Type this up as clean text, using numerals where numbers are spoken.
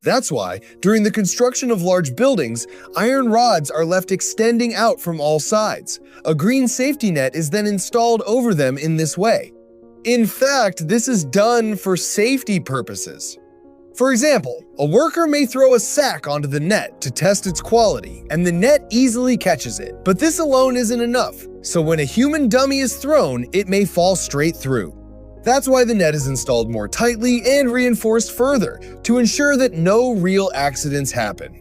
That's why, during the construction of large buildings, iron rods are left extending out from all sides. A green safety net is then installed over them in this way. In fact, this is done for safety purposes. For example, a worker may throw a sack onto the net to test its quality, and the net easily catches it. But this alone isn't enough, so when a human dummy is thrown, it may fall straight through. That's why the net is installed more tightly and reinforced further, to ensure that no real accidents happen.